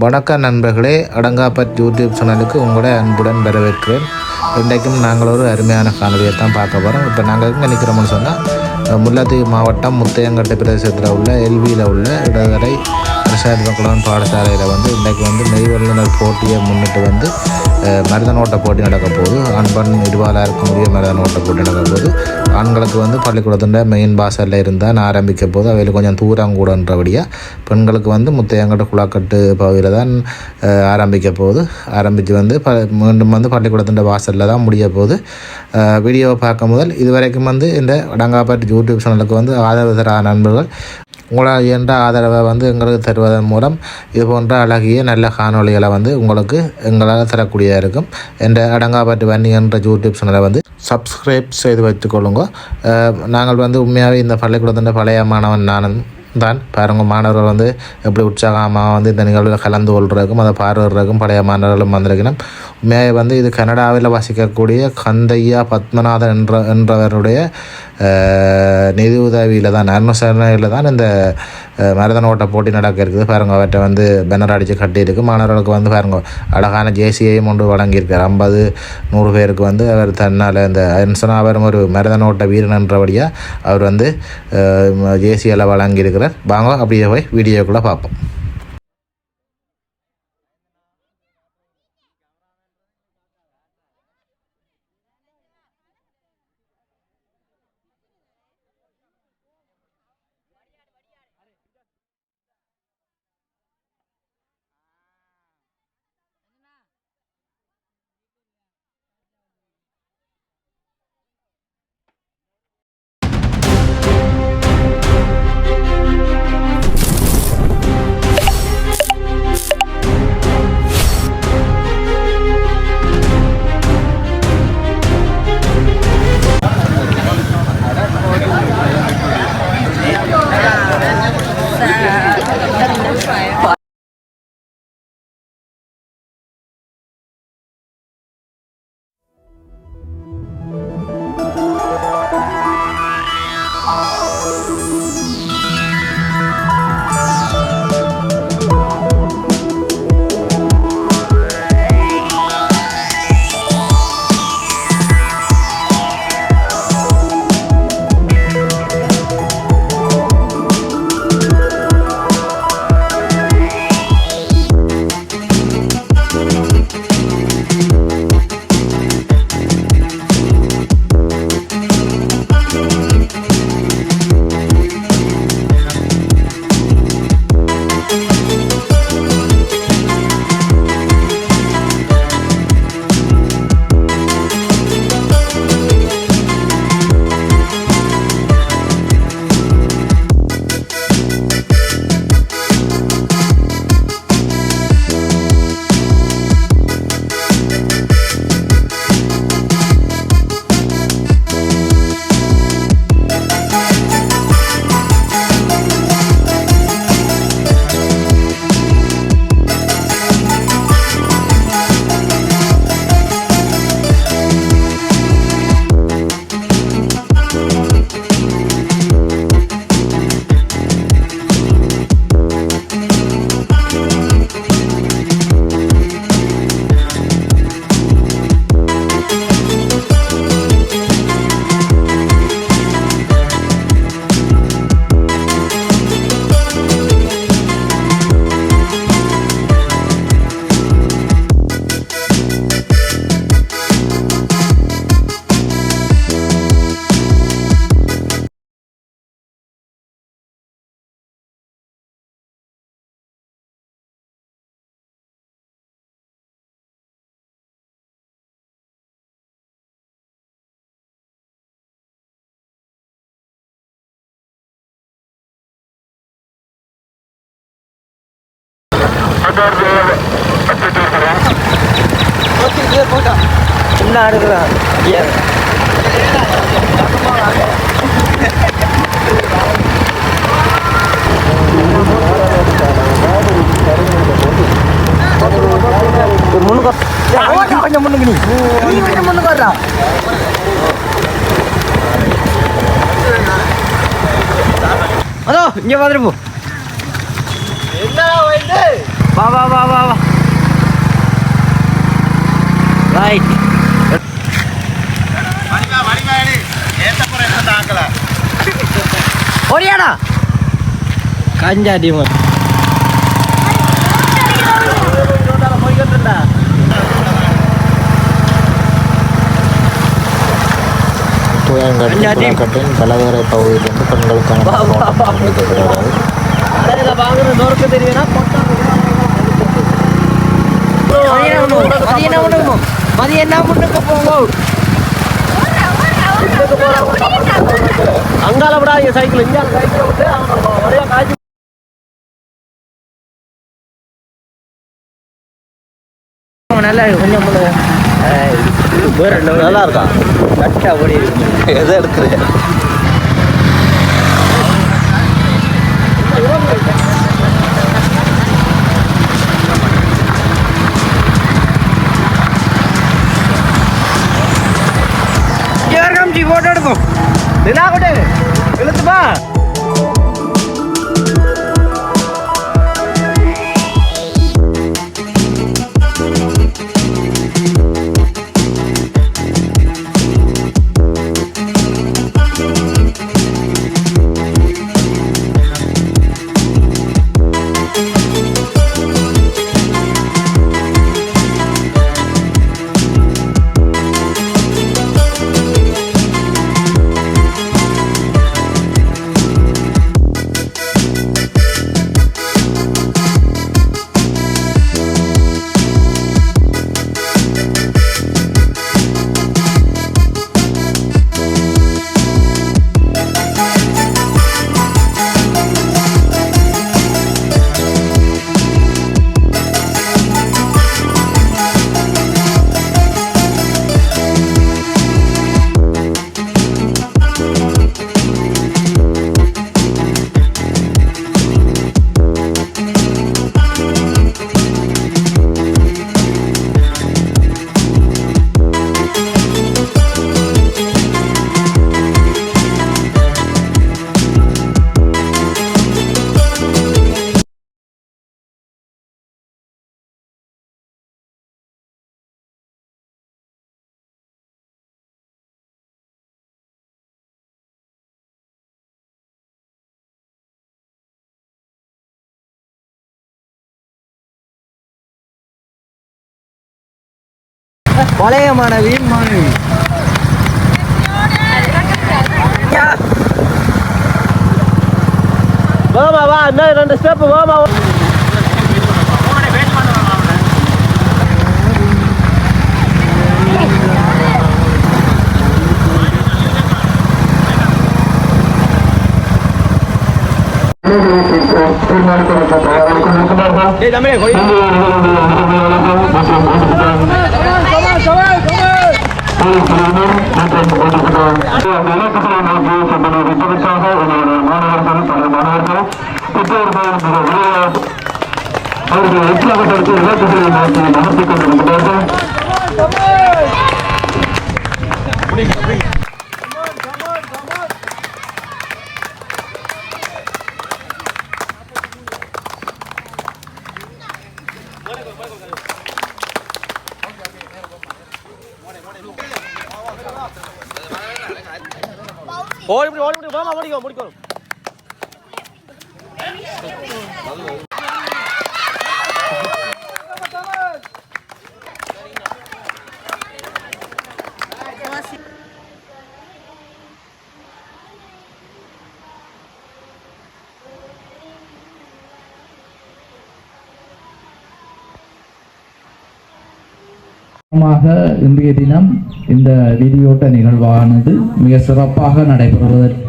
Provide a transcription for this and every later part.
வணக்கம் நண்பர்களே, அடங்காப்பட் யூடியூப் சேனலுக்கு உங்களை அன்புடன் வரவேற்கிறேன். இன்றைக்கும் நாங்கள் ஒரு அருமையான காணொலியை தான் பார்க்க போகிறோம். இப்போ நாங்கள் எங்கே நிற்கிறோம்னு சொன்னால் முல்லைத்தீவு மாவட்டம் முத்தையங்கட்டு பிரதேசத்தில் உள்ள எல்வியில் உள்ள இடகரை அரசாங்க பாடசாலையில் இன்றைக்கு மெய் வல்லுநர் போட்டியை முன்னிட்டு மருதனோட்ட போட்டி நடக்க போகுது. ஆண் பெண் இருபாலருக்கும் உரிய மருதனோட்ட போட்டி நடக்க போகுது. ஆண்களுக்கு பள்ளிக்கூடத்தின் மெயின் வாசலில் இருந்தால் ஆரம்பிக்க போது அவையில் கொஞ்சம் தூரம் கூடன்றபடியாக பெண்களுக்கு முத்தையங்கட்டு குளக்கட்டு பகுதியில் தான் ஆரம்பிக்க போகுது. ஆரம்பித்து மீண்டும் பள்ளிக்கூடத்தின் வாசலில் தான் முடிய போகுது. வீடியோவை பார்க்கும் முதல் இதுவரைக்கும் இந்த அடங்காப்பட் யூடியூப் சேனலுக்கு ஆதரவு தர நண்பர்கள் உங்களால் இயன்ற ஆதரவை எங்களுக்கு தருவதன் மூலம் இது போன்ற அழகிய நல்ல காணொலிகளை உங்களுக்கு எங்களால் தரக்கூடியதாக இருக்கும். என்ற அடங்காப்பட்டு வன்னி என்ற யூடியூப் சேனலை சப்ஸ்கிரைப் செய்து வைத்துக்கொள்ளுங்க. நாங்கள் உண்மையாகவே இந்த பள்ளிக்கூடத்தின் பழைய மாணவன் நானும் தான். பாருங்க, மாணவர்கள் எப்படி உற்சாகமாக இந்த நிகழ்வில் கலந்து கொள்றதுக்கும் அதை பார்வையிடுறதுக்கும் பழைய மாணவர்களும் வந்திருக்கணும். உண்மையாக இது கனடாவில் வசிக்கக்கூடிய கந்தையா பத்மநாதன் என்றவருடைய நிதி உதவியில் தான் அனுசரணையில் தான் இந்த மருதனோட்ட போட்டி நடக்க இருக்குது. பாருங்க, அவற்றை பேனர் அடித்து கட்டியிருக்கு. மாணவர்களுக்கு பாருங்க அழகான ஜேசியையும் ஒன்று வழங்கியிருக்கார். 50-100 பேருக்கு அவர் தன்னால் இந்த அவரும் ஒரு மருதனோட்ட வீரன் என்றபடியாக அவர் ஜேசியில் வழங்கியிருக்கிறார். வாங்க அப்படியே போய் வீடியோக்குள்ளே பார்ப்போம். கொஞ்சம் முன்னுக்கு நீ கொஞ்சம் முன்னுக்கு வர்றா. அதோ இங்கே வந்துருப்போம். என்ன வா வா வா வா வா ரைட் ஓடியாடா கஞ்சாடி போய்கிட்டுடா கட்டின் பலவேறு பகுதியிலிருந்து பெண்களுக்கான வாங்குற நோருக்கு தெரியும்னா மதியம் என்ன முன்னுக்கு போவோம் அங்கால விடாதீங்க சைக்கிள் இங்கே சைக்கிள் விட்டு ஒரே காய்ச்சி நல்லா கொஞ்சம் நல்லா இருக்கா கட்டா ஓடி எதை எடுக்கிறேன் போட்டோ எடுப்போம் நிலா கொண்டு இழுத்துப்பா பழைய மாணவி வாமா வா இன்னும் 2 ஸ்டெப் வாமா ஓடி வாமா முடிக்கோ இன்றைய தினம் இந்த வீடியோட்ட நிகழ்வானது மிக சிறப்பாக நடைபெறுவதற்கு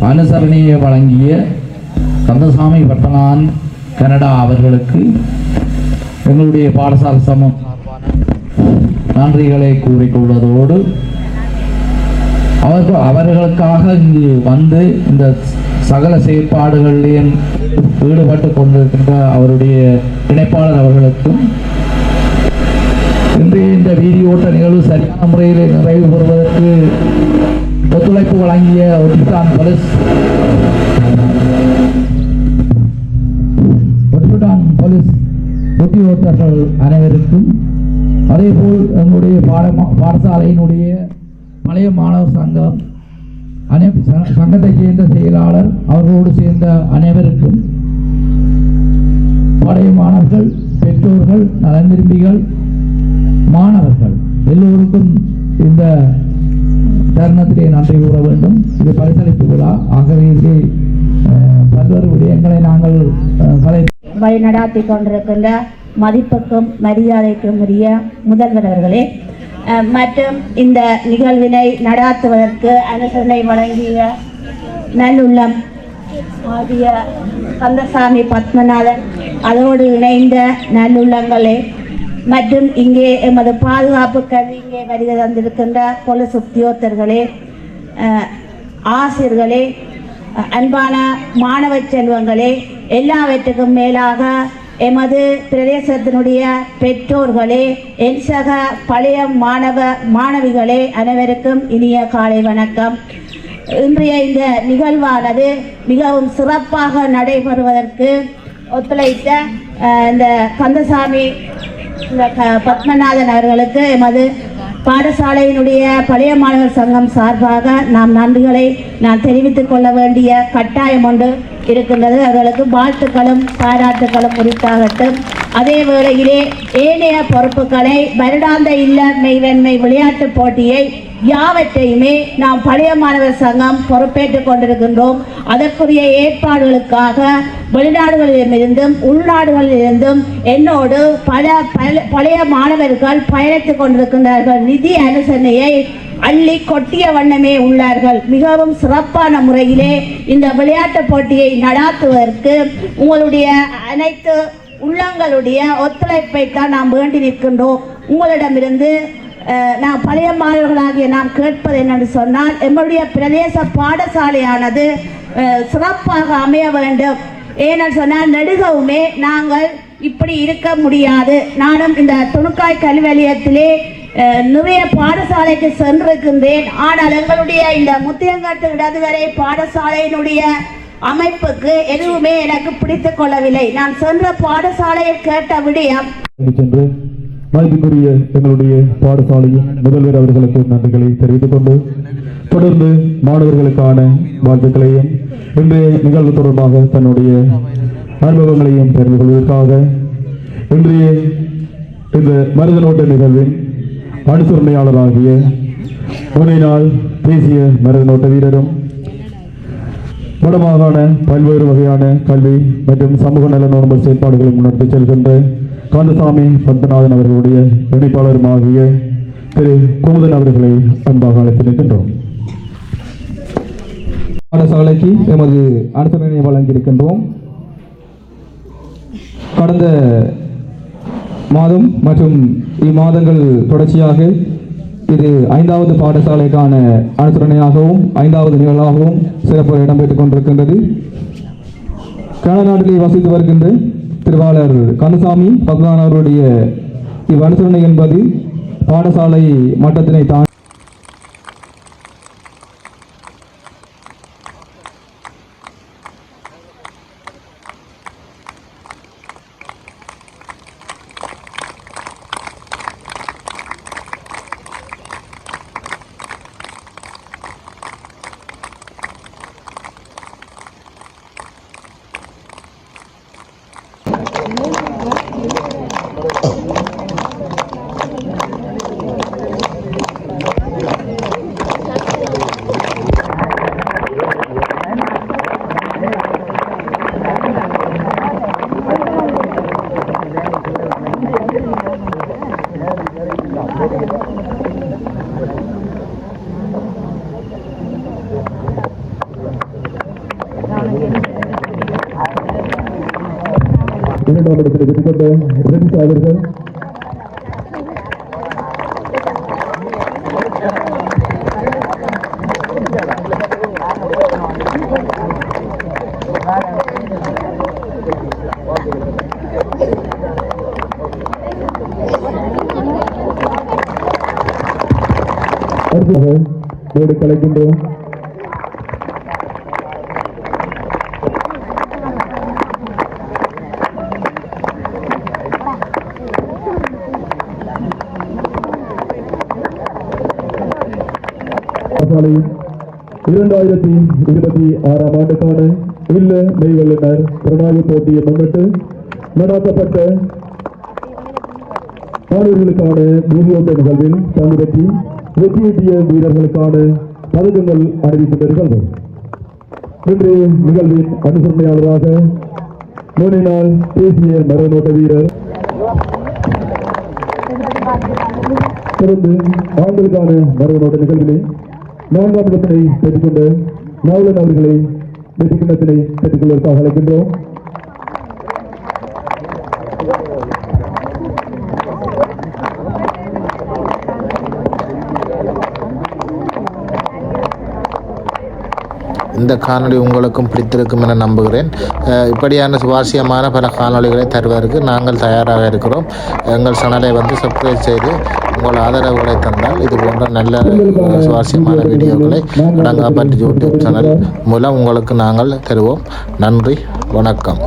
அனுசரணையை வழங்கிய கந்தசாமி பட்டனான் கனடா அவர்களுக்கு எங்களுடைய பாடசாலை சமம் நன்றிகளை கூறிக்கொள்வதோடு அவர்களுக்காக இங்கு வந்து இந்த சகல செயற்பாடுகளிலும் ஈடுபட்டு கொண்டிருக்கின்ற அவருடைய இணைப்பாளர் அவர்களுக்கும் இன்றைய இந்த வீடியோட்ட நிகழ்வு சரியான முறையில் நிறைவு பெறுவதற்கு ஒத்துழைப்பு வழங்கிய ஒட்டிட்டான் போலீஸ் உத்தியோகத்தர்கள் அனைவருக்கும், அதேபோல் எங்களுடைய பாடசாலையினுடைய பழைய மாணவர் சங்கம் சங்கத்தைச் சேர்ந்த செயலாளர் அவர்களோடு சேர்ந்த அனைவருக்கும், பழைய மாணவர்கள், பெற்றோர்கள், நலன் விரும்பிகள், மாணவர்கள் எல்லோருக்கும் இந்த தருணத்திலே நன்றி கூற வேண்டும். இது பரிசளிப்பு விழா. ஆகவே இதிலே பல்வேறு விடயங்களை நாங்கள் வழிநடாத்தி கொண்டிருக்கின்ற மதிப்புக்கும் மரியாதைக்கும் உரிய முதல்வர் அவர்களே, மற்றும் இந்த நிகழ்வினை நடாத்துவதற்கு அனுசரணை வழங்கிய நல்லுள்ளம் ஆகிய கந்தசாமி பத்மநாதன், அதோடு இணைந்த நல்லுள்ளங்களே, மற்றும் இங்கே எமது பாதுகாப்பு கல்வி இங்கே வருகை தந்திருக்கின்ற போலீஸ் உத்தியோகத்தர்களே, ஆசிரியர்களே, அன்பான மாணவ செல்வங்களே, எல்லாவற்றுக்கும் மேலாக எமது பிரதேசத்தினுடைய பெற்றோர்களே, என் சக பழைய மாணவிகளே, அனைவருக்கும் இனிய காலை வணக்கம். இன்றைய இந்த நிகழ்வானது மிகவும் சிறப்பாக நடைபெறுவதற்கு ஒத்துழைத்த இந்த கந்தசாமி பத்மநாதன் அவர்களுக்கு எமது பாடசாலையினுடைய பழைய மாணவர் சங்கம் சார்பாக நாம் நன்றிகளை நான் தெரிவித்துக் கொள்ள வேண்டிய கட்டாயம் ஒன்று இருக்கின்றது. அவர்களுக்கு வாழ்த்துக்களும் பாராட்டுக்களும் உரித்தாகட்டும். அதே வேளையிலே ஏனைய பொறுப்புகளை வருடாந்த இல்ல மெய்வெண்மை விளையாட்டுப் போட்டியை யாவற்றையுமே நாம் பழைய மாணவர் சங்கம் பொறுப்பேற்றுக் கொண்டிருக்கின்றோம். அதற்குரிய ஏற்பாடுகளுக்காக வெளிநாடுகளிலிருந்தும் உள்நாடுகளிலிருந்தும் என்னோடு பழைய மாணவர்கள் பயணித்துக் கொண்டிருக்கின்றார்கள். நிதி அனுசரணையை அள்ளி கொட்டிய வண்ணமே உள்ளார்கள். மிகவும் சிறப்பான முறையிலே இந்த விளையாட்டுப் போட்டியை நடாத்துவதற்கு உங்களுடைய அனைத்து உள்ளங்களுடைய ஒத்துழைப்பை தான் நாம் வேண்டி நிற்கின்றோம். உங்களிடமிருந்து நான் பழைய மாணவர்களாகிய நாம் கேட்பது என்னென்று சொன்னால், எங்களுடைய பிரதேச பாடசாலையானது சிறப்பாக அமைய வேண்டும். ஏன்னு சொன்னால் நெடுகவுமே நாங்கள் இப்படி இருக்க முடியாது. நானும் இந்த துணுக்காய் கல்வி நிலையத்திலே நிறைய பாடசாலைக்கு சென்றிருக்கின்றேன். ஆனால் எங்களுடைய இந்த முத்தியங்காட்டு இடதுவரை பாடசாலையினுடைய அமைப்புக்கு எதுவுமே எனக்கு பிடித்துக் கொள்ளவில்லை. நான் சென்ற பாடசாலையில் கேட்ட விடயம் சென்று மதிப்புக்குரிய எங்களுடைய பாடசாலையின் முதல்வர் அவர்களுக்கு நன்றிகளை தெரிவித்துக் கொண்டு தொடர்ந்து மாணவர்களுக்கான வாழ்த்துக்களையும் இன்றைய நிகழ்வு தொடர்பாக தன்னுடைய அனுபவங்களையும் தெரிந்து கொள்வதற்காக இன்றைய இந்த மருதநோட்ட நிகழ்வின் அனுசரணையாளராகிய முனை நாள் தேசிய மருதநோட்ட வீரரும் வடமாகாண பல்வேறு வகையான கல்வி மற்றும் சமூக நல நோன்பல் செயற்பாடுகளை முன்னெடுத்து செல்கின்ற கந்தசாமி பத்மநாதன் அவர்களுடைய இணைப்பாளருமாகிய திரு குமுதன் அவர்களை அன்பாக அழைத்து நிற்கின்றோம். பாடசாலைக்கு எமது அனுசரணை வழங்கியிருக்கின்றோம். கடந்த மாதம் மற்றும் இம்மாதங்கள் தொடர்ச்சியாக இது 5வது பாடசாலைக்கான அனுசரணையாகவும் 5வது நிகழ்வாகவும் சிறப்பாக இடம்பெற்றுக் கொண்டிருக்கின்றது. கனடா நாட்டிலே வசித்து வருகின்ற திருவாளர் கந்தசாமி பத்மநாதன் அவருடைய இவ் அனுசரணை என்பது பாடசாலை மட்டத்தினை தாண்டி இரண்டாம் இடத்தில் வெற்றி கொண்ட ரவிசா அவர்கள் அடுத்ததாக போர்டு கலைக்கின்றோம். பாடசாலை 2026 ஆண்டுக்கான இல்ல மெய்வல்லுநர் புலனாய்வு போட்டியை முன்னிட்டு நடாத்தப்பட்ட மாணவர்களுக்கான வீடியோட்ட நிகழ்வில் பங்கு பெற்றி வெற்றியீட்டிய வீரர்களுக்கான பதக்கங்கள் அறிவிக்கின்ற நிகழ்வு. இன்றைய நிகழ்வின் அனுசரணையாளராக மூனினால் தேசிய மரநோட்ட வீரர் தொடர்ந்து ஆண்களுக்கான மரநோட்ட நிகழ்விலே 4ஆம் இடத்தினை பெற்றுக்கொண்ட நாவலன் அவர்களை வெற்றி கிண்ணத்தினை பெற்றுக்கொள்வதற்காக அழைக்கின்றோம். இந்த காணொளி உங்களுக்கும் பிடித்திருக்கும் என நம்புகிறேன். இப்படியான சுவாரஸ்யமான பல காணொளிகளை தருவதற்கு நாங்கள் தயாராக இருக்கிறோம். எங்கள் சேனலை சப்ஸ்கிரைப் செய்து உங்கள் ஆதரவுகளை தந்தால் இது போன்ற நல்ல சுவாரஸ்யமான வீடியோக்களை அடங்காப்பட்டு யூடியூப் சேனல் மூலம் உங்களுக்கு நாங்கள் தருவோம். நன்றி, வணக்கம்.